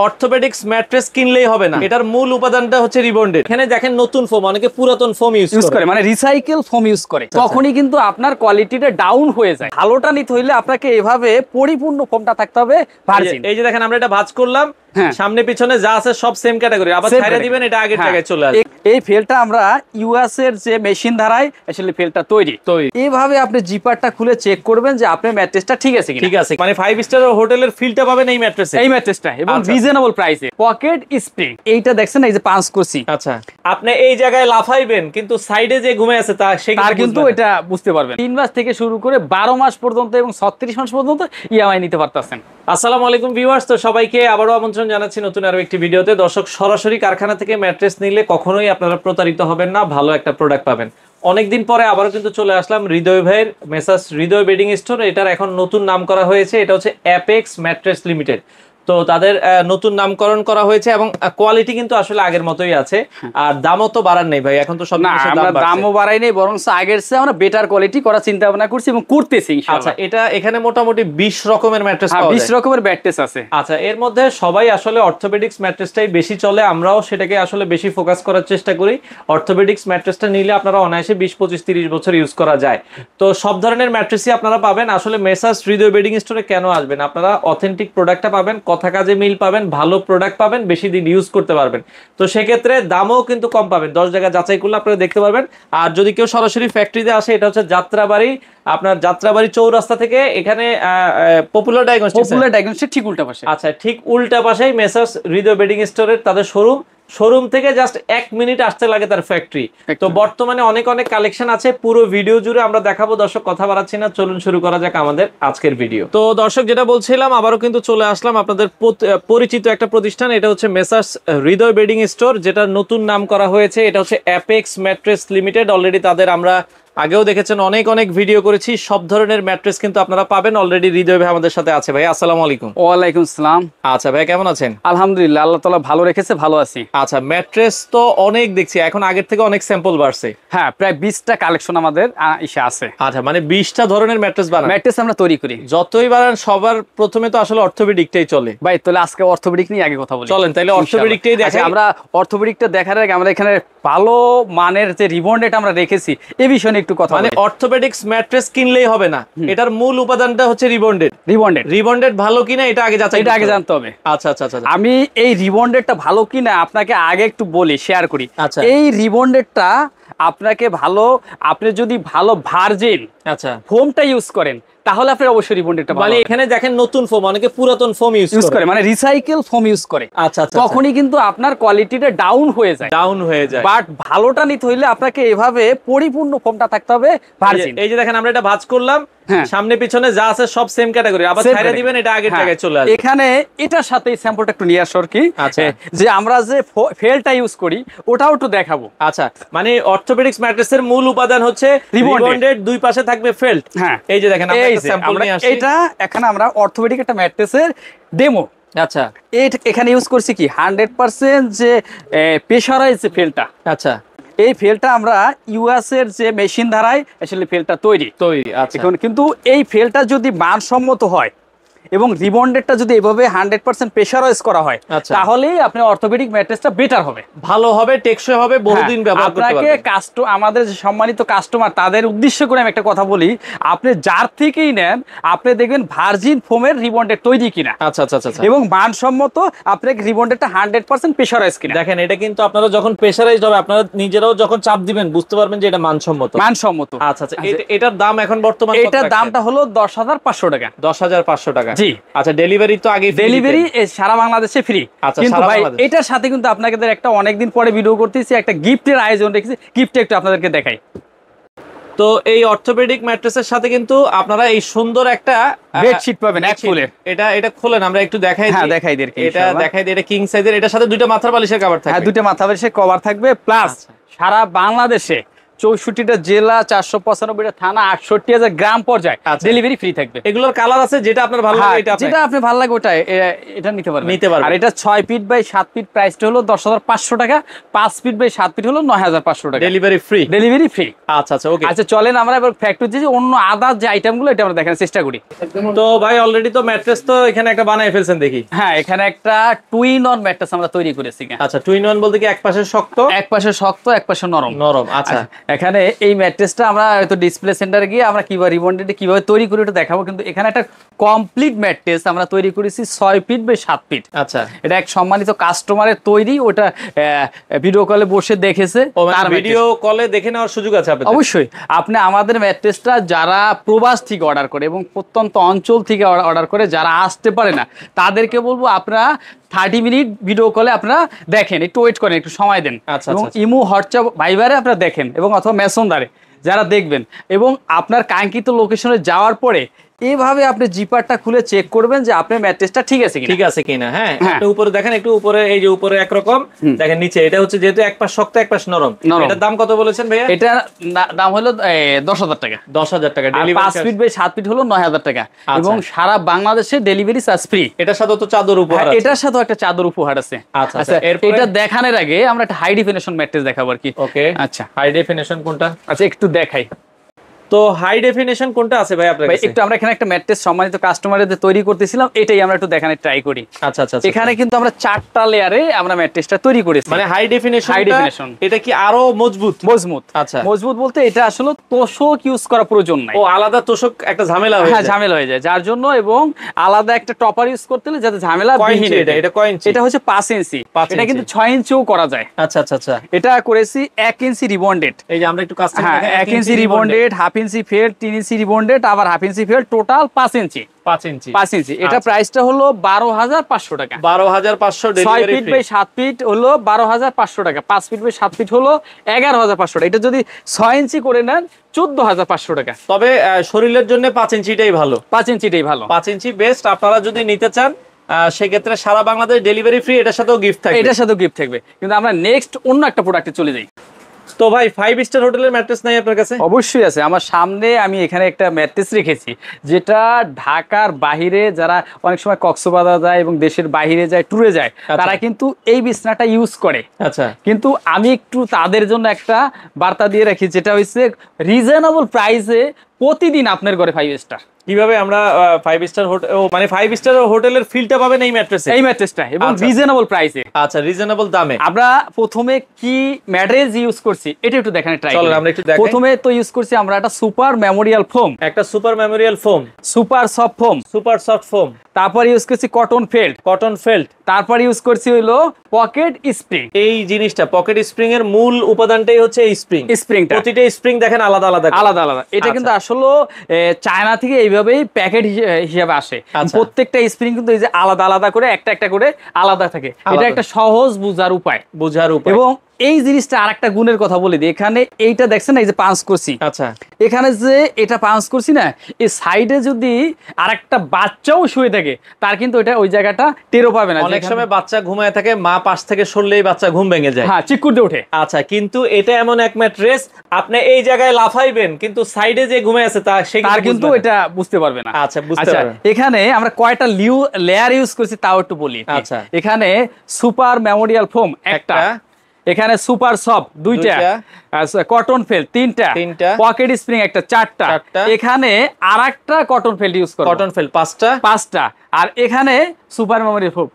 Orthopaedics mattress কিনলেই হবে না, এটার মূল উপাদানটা হচ্ছে রিবন্ডেড। এখানে দেখেন নতুন ফোম, অনেকে পুরাতন ফোম ইউজ করে, মানে রিসাইকেল ফোম ইউজ করে, তখনই কিন্তু আপনার কোয়ালিটিটা ডাউন হয়ে যায়। ভালোটা নিতে হইলে আপনাকে এভাবে পরিপূর্ণ ফোমটা থাকতে হবে ভার্জিন। এই যে দেখেন আমরা এটা ভাঁজ করলাম, সামনে পিছনে যা আছে সব সেম ক্যাটাগরি, আবার ছাইড়া দিবেন এটা আগের জায়গায় চলে আসবে। এই ফেলটা আমরা ইউএস এর যে মেশিন দ্বারাই আসলে ফেলটা তৈরি। এইভাবে আপনি জিপারটা খুলে চেক করবেন যে আপনার ম্যাট্রেসটা ঠিক আছে কিনা। ঠিক আছে, মানে 5 স্টার হোটেলের ফিলটা পাবেন এই ম্যাট্রেসে, এই ম্যাট্রেসটা, এবং রিজনেবল প্রাইসে। পকেট স্প্রিং এইটা দেখছেন, এই যে পাঁচ করছি। আচ্ছা, আপনি এই জায়গায় লাফাইবেন কিন্তু সাইডে যে ঘুমায় আছে তার কিন্তু এটা বুঝতে পারবেন। 3 মাস থেকে শুরু করে 12 মাস পর্যন্ত এবং 36 মাস পর্যন্ত ইএমআই নিতে পারতেছেন। আসসালামু আলাইকুম ভিউয়ার্স, তো সবাইকে আবারও আমন্ত্রণ জানাচ্ছি নতুন আরো একটি ভিডিওতে। দর্শক, সরাসরি কারখানা থেকে ম্যাট্রেস নিলে কখনোই আপনারা প্রতারিত হবেন না, ভালো একটা প্রোডাক্ট পাবেন। অনেকদিন পরে আবারও কিন্তু চলে আসলাম হৃদয় ভাইয়ের মেসার্স হৃদয় বেডিং স্টোর। এটার এখন নতুন নাম করা হয়েছে, এটা হচ্ছে অ্যাপেক্স ম্যাট্রেস লিমিটেড। তো তাদের নতুন নামকরণ করা হয়েছে এবং কোয়ালিটি কিন্তু আসলে আগের মতোই আছে, আর দামও তো বাড়ার নেই ভাই, এখন তো সব দামও বাড়াই নেই, বরং আগের চেয়ে আমরা বেটার কোয়ালিটি করার চিন্তা ভাবনা করছি এবং করতেছি ইনশাআল্লাহ। আচ্ছা, এটা এখানে মোটামুটি 20 রকমের ম্যাট্রেস পাওয়া যায়। 20 রকমের ম্যাট্রেস আছে। আচ্ছা, এর মধ্যে সবাই আসলে অর্থোপেডিক্স ম্যাট্রেসটাই বেশি চলে, আমরাও সেটাকে আসলে বেশি ফোকাস করার চেষ্টা করি। অর্থোপেডিক্স ম্যাট্রেসটা নিলে আপনারা অনায়াসে 20, 25, 30 বছর ইউজ করা যায়। তো সব ধরনের ম্যাট্রেসই আপনারা পাবেন। আসলে মেসার্স হৃদয় বেডিং স্টোরে কেন আসবেন? আপনারা অথেন্টিক প্রোডাক্টটা পাবেন, কথা কাজে মিল পাবেন, ভালো প্রোডাক্ট পাবেন, বেশি দিন ইউজ করতে পারবেন। তো সেক্ষেত্রে দামও কিন্তু কম পাবেন, 10 জায়গা যাচাই করলে আপনারা দেখতে পারবেন। আর যদি কেউ সরাসরি ফ্যাক্টরিতে আসে, এটা হচ্ছে যাত্রাবাড়ি, আপনার যাত্রাবাড়ি চৌরাস্তা থেকে এখানে পপুলার ডায়াগনস্টিক ঠিক উল্টা পাশে। আচ্ছা, ঠিক উল্টা পাশেই মেসার্স হৃদয় বেডিং স্টোরের তাদের শোরুম থেকে জাস্ট 1 মিনিট আসতে লাগে তার ফ্যাক্টরি। তো বর্তমানে অনেক কালেকশন আছে, পুরো ভিডিও জুড়ে আমরা দেখাবো। দর্শক, কথা বাড়াচ্ছি না, চলুন শুরু করা যাক আমাদের আজকের ভিডিও। তো দর্শক, যেটা বলছিলাম, আবারও কিন্তু চলে আসলাম আপনাদের পরিচিত একটা প্রতিষ্ঠান, এটা হচ্ছে মেসার্স হৃদয় বেডিং স্টোর, যেটা নতুন নাম করা হয়েছে, এটা হচ্ছে অ্যাপেক্স ম্যাট্রেস লিমিটেড। অলরেডি তাদের আমরা আগেও দেখেছেন, অনেক ভিডিও করেছি, সব ধরনের ম্যাট্রেস কিন্তু আপনারা পাবেন। অলরেডি হৃদয় ভাই আমাদের সাথে আছে। ভাই আসসালামু আলাইকুম। ওয়ালাইকুম আসসালাম। আচ্ছা ভাই, কেমন আছেন? আলহামদুলিল্লাহ, আল্লাহ তাআলা ভালো রেখেছে, ভালো আছি। আচ্ছা, ম্যাট্রেস তো অনেক দেখছি, এখন আগের থেকে অনেক স্যাম্পল বাড়ছে। হ্যাঁ, প্রায় 20টা কালেকশন আমাদের এসে আছে। আচ্ছা, মানে 20টা ধরনের ম্যাট্রেস বানান? ম্যাট্রেস আমরা তৈরি করি। যতই বানান সবার প্রথমে তো আসলে অর্থোপেডিকটাই চলে। ভাই তাহলে আজকে অর্থোপেডিক নিয়ে আগে কথা বলি। চলেন তাহলে অর্থোপেডিকটাই দেখাই। আমরা অর্থোপেডিকটা দেখার আগে আমরা এখানে ভালো মানের যে রিবন্ডেড আমরা রেখেছি এই বিষয়ে একটু কথা বলি। মানে অর্থোপেডিক্স ম্যাট্রেস কিনলেই হবে না, এটার মূল উপাদানটা হচ্ছে রিবন্ডেড ভালো কিনা এটা আগে জানতে হবে। আচ্ছা, আমি এই রিবন্ডেডটা ভালো কিনা আপনাকে আগে একটু বলি, শেয়ার করি। আচ্ছা, এই রিবন্ডেডটা আপনাকে আপনি যদি ভালো ভার্জিন ফোমটা ইউজ করেন তাহলে আপনি অবশ্যই রিবন্ডেডটা ভালো। মানে এখানে দেখেন নতুন ফোম, অনেকে পুরাতন ফোম ইউজ করে, মানে রিসাইকেল ফোম ইউজ করে। আচ্ছা, তখনই কিন্তু আপনার কোয়ালিটিটা ডাউন হয়ে যায়। বাট ভালোটা নিতে হইলে আপনাকে এভাবে পরিপূর্ণ ফোমটা থাকতে হবে ভার্জিন। এই যে দেখেন আমরা এটা ভাঁজ করলাম, সামনে পিছনে যা আছে সব সেম ক্যাটাগরি, আবার ছাইড়া দিবেন এটা আগের জায়গায় চলে আসবে। এখানে এটার সাথে এই স্যাম্পলটা একটু নিয়ে আসর কি, যে আমরা যে ফেলটা ইউজ করি ওটাও একটু দেখাবো। আচ্ছা, মানে অর্থোপেডিক্স ম্যাট্রেসের মূল উপাদান হচ্ছে রিবন্ডেড, দুই পাশে থাকবে ফেল্ট। হ্যাঁ, এই যে দেখেন আমরা একটা স্যাম্পল নিয়ে আসছি। এটা এখানে আমরা অর্থোপেডিক একটা ম্যাট্রেসের ডেমো। আচ্ছা, এখানে ইউজ করছি কি 100% যে প্রেসারাইজ ফেলটা। আচ্ছা, এই ফেলটা আমরা ইউএস এর যে মেশিন দ্বারাই আসলে ফেলটা তৈরি। আচ্ছা, কিন্তু এই ফেলটা যদি মানসম্মত হয় এবং রিবন্ডেডটা যদি এভাবে 100% প্রেসারাইজ করা হয়, তাহলেই আপনি অর্থোপেডিক ম্যাট্রেসটা বেটার হবে, ভালো হবে, টেকসই হবে, বহুদিন ব্যবহার করতে পারবেন। আপনাকে আমাদের যে সম্মানিত কাস্টমার তাদের উদ্দেশ্য করে আমি একটা কথা বলি, আপনি যার থেকেই নেন আপনি দেখবেন ভার্জিন ফোমের রিবন্ডেড তৈরি কিনা। আচ্ছা, এবং মানসম্মত আপনাকে রিবন্ডেডটা 100% প্রেসারাইজ কিনা। দেখেন, এটা কিন্তু আপনারা যখন প্রেসারাইজড হবে আপনারা নিজেরাও যখন চাপ দিবেন বুঝতে পারবেন যে এটা মানসম্মত। আচ্ছা, এটার দাম এখন বর্তমানে এটার দামটা হলো 10,500 টাকা। 10,500 টাকা। জি। আচ্ছা, ডেলিভারি তো আগে ডেলিভারি সারা বাংলাদেশে ফ্রি। কিন্তু ভাই এটার সাথে কিন্তু আপনাদের একটা অনেকদিন পরে ভিডিও করতেছি, একটা গিফটের আয়োজন রেখেছি, গিফটটা একটু আপনাদেরকে দেখাই। তো এই অর্থোপেডিক ম্যাট্রেসের সাথে কিন্তু আপনারা এই সুন্দর একটা বেডশিট পাবেন এক ফুলের। এটা খুলেন, আমরা একটু দেখাই দিই। দেখাই দিই, এটা কিং সাইজের, এটার সাথে দুইটা মাথার বালিশের কভার থাকবে। দুইটা মাথার বালিশের কভার থাকবে, প্লাস সারা বাংলাদেশে 64টা জেলা, 495টা থানা, 68,000 গ্রাম পর্যায়ে ডেলিভারি ফ্রি থাকবে। এগুলোর কালার আছে, যেটা আপনার ভালো লাগে এটা যেটা আপনি ভালো লাগে ওটা এটা নিতে পারবেন। আর এটা 6 ফিট বাই 7 ফিট, প্রাইসটা হলো 10,500 টাকা। 5 ফিট বাই 7 ফিট হলো 9,500 টাকা। Delivery free, delivery free. আচ্ছা আচ্ছা, ওকে। আচ্ছা চলেন আমরা এবার ফ্যাক্টরি যে অন্য আদার যে আইটেমগুলো এটা আমরা দেখানোর চেষ্টা করি। তো ভাই অলরেডি তো ম্যাট্রেস তো এখানে একটা বানায় ফেলছেন দেখি। হ্যাঁ, এখানে একটা টুইন অন ম্যাট্রেস আমরা তৈরি করেছি। আচ্ছা, টুইন ওয়ান বলতে কি এক পাশে শক্ত, এক পাশে শক্ত, এক পাশে নরম। নরম, আচ্ছা। এখানে এই ম্যাট্রেসটা আমরা হয়তো ডিসপ্লে সেন্টারে গিয়ে আমরা কিভাবে রিবন্ডেড কিভাবে তৈরি করি ওটা দেখাবো, কিন্তু এখানে একটা কমপ্লিট ম্যাট্রেস আমরা তৈরি করেছি 6 ফিট বাই 7 ফিট। আচ্ছা, এটা এক সম্মানিত কাস্টমারের তৈরি, ওটা ভিডিও কলে বসে দেখেছে। তার ভিডিও কলে দেখে নেওয়ার সুযোগ আছে আপনাদের? অবশ্যই। আপনি আমাদের ম্যাট্রেসটা যারা প্রবাস থেকে অর্ডার করে এবং প্রত্যন্ত অঞ্চল থেকে অর্ডার করে, যারা আসতে পারে না তাদেরকে বলবো আপনারা 30 মিনিট ভিডিও কলে আপনারা দেখেন, একটু ওয়েট করেন, একটু সময় দেন, এবং ইমো, হোয়াটসঅ্যাপ, ভাইবারে আপনারা দেখেন, এবং অথবা মেসেঞ্জারে যারা দেখবেন, এবং আপনার কাঙ্ক্ষিত লোকেশনে যাওয়ার পরে এইভাবে আপনি জিপারটা খুলে চেক করবেন যে আপনার ম্যাট্রেসটা ঠিক আছে কিনা, ঠিক আছে কিনা। হ্যাঁ, একটু উপরে দেখেন, একটু উপরে, এই যে উপরে একরকম দেখেন, নিচে এটা হচ্ছে যেহেতু এক পাশ শক্ত এক পাশ নরম। এটার দাম কত বলেছেন ভাইয়া? এটা দাম হলো 10,000 টাকা। 10,000 টাকা। ডেলিভারি 5 ফিট বাই 7 ফিট হলো 9,000 টাকা, এবং সারা বাংলাদেশে ডেলিভারি চার্জ ফ্রি। এটার সাথে তো চাদর উপহার আছে। এটার সাথে একটা চাদর উপহার আছে। আচ্ছা, এটা দেখানোর আগে আমরা একটা হাই ডেফিনিশন ম্যাট্রেস দেখাবো আর কি। ওকে, আচ্ছা, হাই ডেফিনিশন কোনটা? আচ্ছা একটু দেখাই। তো হাই ডেফিনিশন কোনটা আছে ভাই আপনার কাছে? একটু আমরা এখানে একটা ম্যাট্রেস সম্মানিত কাস্টমারদের তৈরি করতেছিলাম, এটাই আমরা একটু দেখানোর ট্রাই করি। আচ্ছা আচ্ছা, এখানে কিন্তু আমরা 4টা লেয়ারে আমরা ম্যাট্রেসটা তৈরি করেছি। মানে হাই ডেফিনিশন এটা কি আরো মজবুত? মজবুত। আচ্ছা, মজবুত বলতে এটা আসলে তোষক ইউজ করা প্রয়োজন নাই। ও, আলাদা তোষক একটা ঝামেলা হয়ে যায়। হ্যাঁ, ঝামেলা হয়ে যায় যার জন্য, এবং আলাদা একটা টপার ইউজ করতে হলে যাতে ঝামেলা বিহীন। এটা কয় ইঞ্চি? এটা হচ্ছে 5 ইঞ্চি। এটা কিন্তু 6 ইঞ্চিও করা যায়। আচ্ছা আচ্ছা আচ্ছা, এটা করেছি 1 ইঞ্চি রিবন্ডেড। এই যে আমরা একটু কাজ করি, 1 ইঞ্চি রিবন্ডেড, 1/2 ইঞ্চি ফেল্ড, 3 ইঞ্চি রিবন্ডেড, আবার 1/2 ইঞ্চি ফেল্ড, টোটাল 5 ইঞ্চি। 5 ইঞ্চি। এটা প্রাইসটা হলো 12,500 টাকা। 12,500 delivery free. 6 feet by 7 feet হলো 12,500 টাকা। 5 ফিট বাই 7 ফিট হলো 11,500 টাকা। এটা যদি 6 ইঞ্চি করে নেন 14,500 টাকা। তবে শরীরের জন্য 5 ইঞ্চিটাই ভালো। 5 ইঞ্চিটাই ভালো। 5 ইঞ্চি বেস্ট। আপনারা যদি নিতে চান সেক্ষেত্রে সারা বাংলাদেশ ডেলিভারি ফ্রি। এটার সাথেও গিফট থাকবে। এটার সাথেও গিফট থাকবে। কিন্তু আমরা নেক্সট অন্য একটা প্রোডাক্টে চলে যাই। তো ভাই 5 স্টার হোটেলের ম্যাট্রেস নাই আপনার কাছে? অবশ্যই আছে। আমার সামনে আমি এখানে একটা ম্যাট্রেস রেখেছি, যেটা ঢাকার বাহিরে যারা অনেক সময় কক্সবাজার যায় এবং দেশের বাহিরে যায়, ট্যুরে যায়, তারা কিন্তু এই বিছনাটা ইউজ করে। আচ্ছা, কিন্তু আমি একটু তাদের জন্য একটা বার্তা দিয়ে রাখি, যেটা হচ্ছে রিজনেবল প্রাইসে প্রতিদিন আপনার ঘরে 5 স্টার। কিভাবে আমরা 5 স্টার হোটেল, মানে 5 স্টার হোটেলের ফিলটা পাবেন এই ম্যাট্রেসে? এই ম্যাট্রেসটা, এবং রিজনেবল প্রাইসে। আচ্ছা, রিজনেবল দামে। আমরা প্রথমে কি ম্যাট্রেস ইউজ করছি এটা একটু দেখানোর ট্রাই করি। আমরা একটু দেখাই। প্রথমে তো ইউজ করছি আমরা একটা super Memorial foam, super soft foam. তারপর ইউজ করছি কটন ফেল্ট। তারপর ইউজ করছি হলো পকেট স্প্রিং। এই জিনিসটা পকেট স্প্রিং এর মূল উপাদানটাই হচ্ছে এই স্প্রিংটা। প্রতিটা স্প্রিং দেখেন আলাদা আলাদা। এটা কিন্তু আসলে চায়না থেকে এইভাবেই প্যাকেট হিসেবে আসে। প্রত্যেকটা স্প্রিং কিন্তু এই যে আলাদা আলাদা করে একটা একটা করে আলাদা থাকে। এটা একটা সহজ বোঝার উপায়। এবং এই জিনিসটা আরেকটা গুণের কথা বলে দিই। এখানে এইটা দেখছেন না, এই যে পাঞ্চ করছি, আচ্ছা, এখানে যে এটা পাঞ্চ করছি না, এই সাইডে যদি আরেকটা বাচ্চাও শুয়ে থাকে তার কিন্তু এটা ওই জায়গাটা টেরও পাবে না। অনেক সময় বাচ্চা ঘুমায় থাকে, মা পাশ থেকে সরলেই বাচ্চা ঘুম ভেঙে যায়, হ্যাঁ, চিৎকুর দিয়ে ওঠে। আচ্ছা, কিন্তু এটা এমন এক ম্যাট্রেস আপনি এই জায়গায় লাফাইবেন কিন্তু সাইডে যে ঘুমায় আছে তার কিন্তু এটা বুঝতে পারবে না। আচ্ছা, বুঝতে পারবেন। এখানে আমরা কয়টা লেয়ার ইউজ করছি তাও একটু বলি। আচ্ছা, এখানে সুপার মেমোরিয়াল ফোম একটা, এখানে সুপার সফট 2টা, কটন ফেল্ট 3টা, পকেট স্প্রিং একটা 4টা, এখানে আরেকটা কটন ফেল্ট ইউজ করব, কটন ফেল্ট 5টা, আর এখানে সুপার মেমোরি ফোম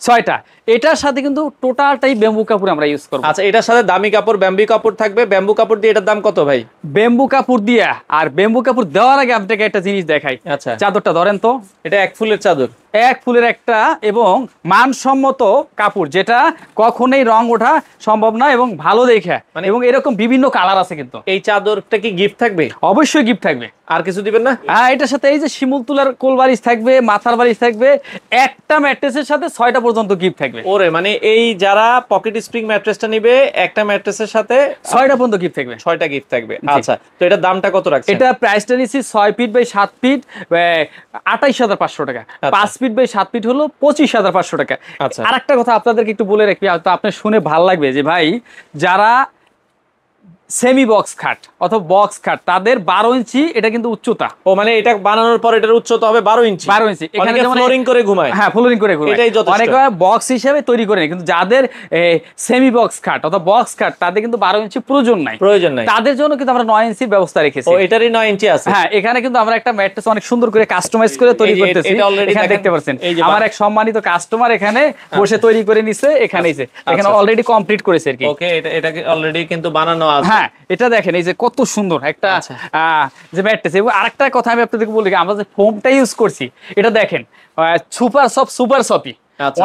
6টা। এটার সাথে কিন্তু টোটালটাই ব্যাম্বু কাপড় আমরা ইউজ করব। আচ্ছা, এটার সাথে দামি কাপড় ব্যাম্বু কাপড় থাকবে। ব্যাম্বু কাপড় দিয়ে এটার দাম কত ভাই? ব্যাম্বু কাপড় দিয়া, আর ব্যাম্বু কাপড় দেওয়ার আগে আপনাকে একটা জিনিস দেখাই। আচ্ছা, চাদরটা ধরেন তো। এটা 1 ফুলের চাদর, 1 ফুলের একটা, এবং মানসম্মত কাপড়, যেটা কখনোই রং ওঠা সম্ভব না, এবং ভালো দেখে, এবং এরকম বিভিন্ন কালার আছে। কিন্তু এই চাদরটা কি গিফট থাকবে? অবশ্যই গিফট থাকবে। আর কিছু দিবেন না? হ্যাঁ, এটার সাথে এই যে শিমুল তুলার কোল বালিশ থাকবে, মাথার বালিশ থাকবে, একটা ম্যাট্রেসের সাথে 6টা পর্যন্ত গিফট থাকবে। ওরে, মানে এই যারা পকেট স্প্রিং ম্যাট্রেসটা নিবে একটা ম্যাট্রেসের সাথে 6টা পর্যন্ত গিফট থাকবে। 6টা গিফট থাকবে। আচ্ছা, তো এটার দামটা কত রাখছেন? এটা প্রাইসটা নিচ্ছি 6 ফিট বাই 7 ফিট 28,500 টাকা। 5 ফিট বাই 7 ফিট হলো 25,500 টাকা। আচ্ছা, আরেকটা কথা আপনাদেরকে একটু বলে রাখি, আপনার শুনে ভালো লাগবে যে ভাই, যারা সেমি বক্স খাট অথবা বক্স খাট, তাদের 12 ইঞ্চি এটা কিন্তু উচ্চতা। ও মানে এটা বানানোর পর এটার উচ্চতা হবে 12 ইঞ্চি। 12 ইঞ্চি। এখানে ফ্লোরিং করে ঘুমায়। হ্যাঁ, ফ্লোরিং করে ঘুমায়। এটাই যথেষ্ট। অনেকে বক্স হিসেবে তৈরি করে, কিন্তু যাদের সেমি বক্স খাট অথবা বক্স খাট তাদের কিন্তু 12 ইঞ্চি প্রয়োজন নাই। তাদের জন্য কিন্তু আমরা 9 ইঞ্চির ব্যবস্থা রেখেছি। ও এটারই 9 ইঞ্চি আছে। হ্যাঁ, এখানে কিন্তু আমরা একটা ম্যাট্রেস অনেক সুন্দর করে কাস্টমাইজ করে তৈরি করতেছি। এখানে দেখতে পাচ্ছেন আমার এক সম্মানিত কাস্টমার এখানে বসে তৈরি করে নিছে, এখানে অলরেডি কমপ্লিট করেছে আর কি। ওকে, এটা অলরেডি কিন্তু বানানো আছে। হ্যাঁ, এটা দেখেন এই যে কত সুন্দর একটা যে ম্যাট্রেস। এবং আরেকটা কথা আমি আপনাদেরকে বলি, আমরা যে ফোমটা ইউজ করছি এটা দেখেন সুপার সফট।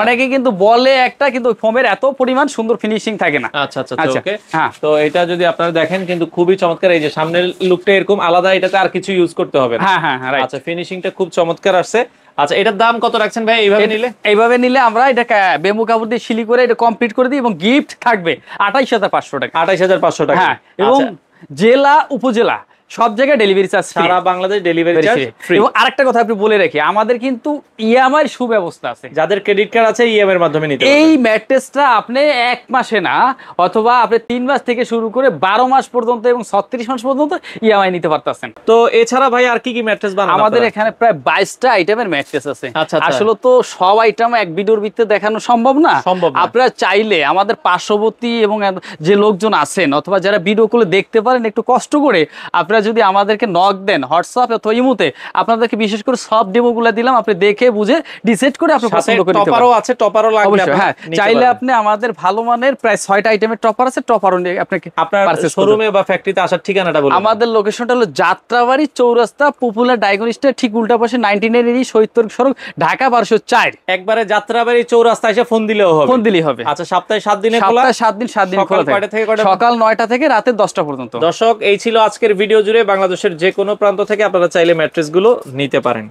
অনেকে কিন্তু বলে একটা, কিন্তু ফোমের এত পরিমাণ সুন্দর ফিনিশিং থাকে না। আচ্ছা আচ্ছা ওকে। তো এটা যদি আপনারা দেখেন কিন্তু খুবই চমৎকার। এই যে সামনের লুকটা এরকম আলাদা, এটাতে আর কিছু ইউজ করতে হবে না। হ্যাঁ, আচ্ছা, ফিনিশিংটা খুব চমৎকার আসছে। আচ্ছা, এটার দাম কত রাখছেন ভাই এইভাবে নিলে? আমরা এটা বেম্বু কাপড় দিয়ে সিলি করে এটা কমপ্লিট করে দিই এবং গিফট থাকবে 28500 টাকা। 28500 টাকা। হ্যাঁ, এবং জেলা উপজেলা সব জায়গায় ডেলিভারি চার্জ, সারা বাংলাদেশ ডেলিভারি চার্জ ফ্রি। এবং আরেকটা কথা আপনি বলে রাখি, আমাদের কিন্তু ইএমআই সুব্যবস্থা আছে। যাদের ক্রেডিট কার্ড আছে ইএমআই এর মাধ্যমে নিতে পারবেন। এই ম্যাট্রেসটা আপনি 1 মাসে না, অথবা আপনি 3 মাস থেকে শুরু করে 12 মাস পর্যন্ত এবং 36 মাস পর্যন্ত ইএমআই নিতে পারতেছেন। তো এছাড়া ভাই আর কি কি ম্যাট্রেস বানান? আমাদের এখানে প্রায় 22টা আইটেমের ম্যাট্রেস আছে। আচ্ছা, আসলে তো সব আইটেম এক ভিডিওর ভিতরে দেখানো সম্ভব না। আপনারা চাইলে আমাদের পার্শ্ববর্তী এবং যে লোকজন আছেন অথবা যারা ভিডিও গুলো দেখতে পারেন, একটু কষ্ট করে আপনারা যদি আমাদেরকে নক দেন হোয়াটসঅ্যাপ অথবা ইমোতে, আপনাদেরকে বিশেষ করে সব ডেমোগুলো দিলাম, আপনি দেখে বুঝে ডিসাইড করে আপনি পছন্দ করে নিতে পারেন। টপারও আছে, টপারও লাগবে আপনার। হ্যাঁ, চাইলে আপনি আমাদের ভালো মানের প্রায় 6টা আইটেমের টপার আছে, টপারও নিয়ে আপনাকে আপনার শোরুমে বা ফ্যাক্টরিতে আসার ঠিকানাটা বলুন। আমাদের লোকেশনটা হলো যাত্রাবাড়ি চৌরাস্তা, পপুলার ডায়াগনস্টিক ঠিক উল্টা পাশে 99 শহীদ সড়ক, ঢাকা 1204। একবারে যাত্রাবাড়ি চৌরাস্তা এসে ফোন দিলেও হবে। আচ্ছা, সপ্তাহে 7 দিনে খোলা? সপ্তাহে 7 দিন খোলা থাকে, সকাল 9টা থেকে রাতে 10টা পর্যন্ত। দর্শক, এই ছিল আজকের ভিডিও জুড়ে বাংলাদেশের যে কোনো প্রান্ত থেকে আপনারা চাইলে ম্যাট্রেস গুলো নিতে পারেন।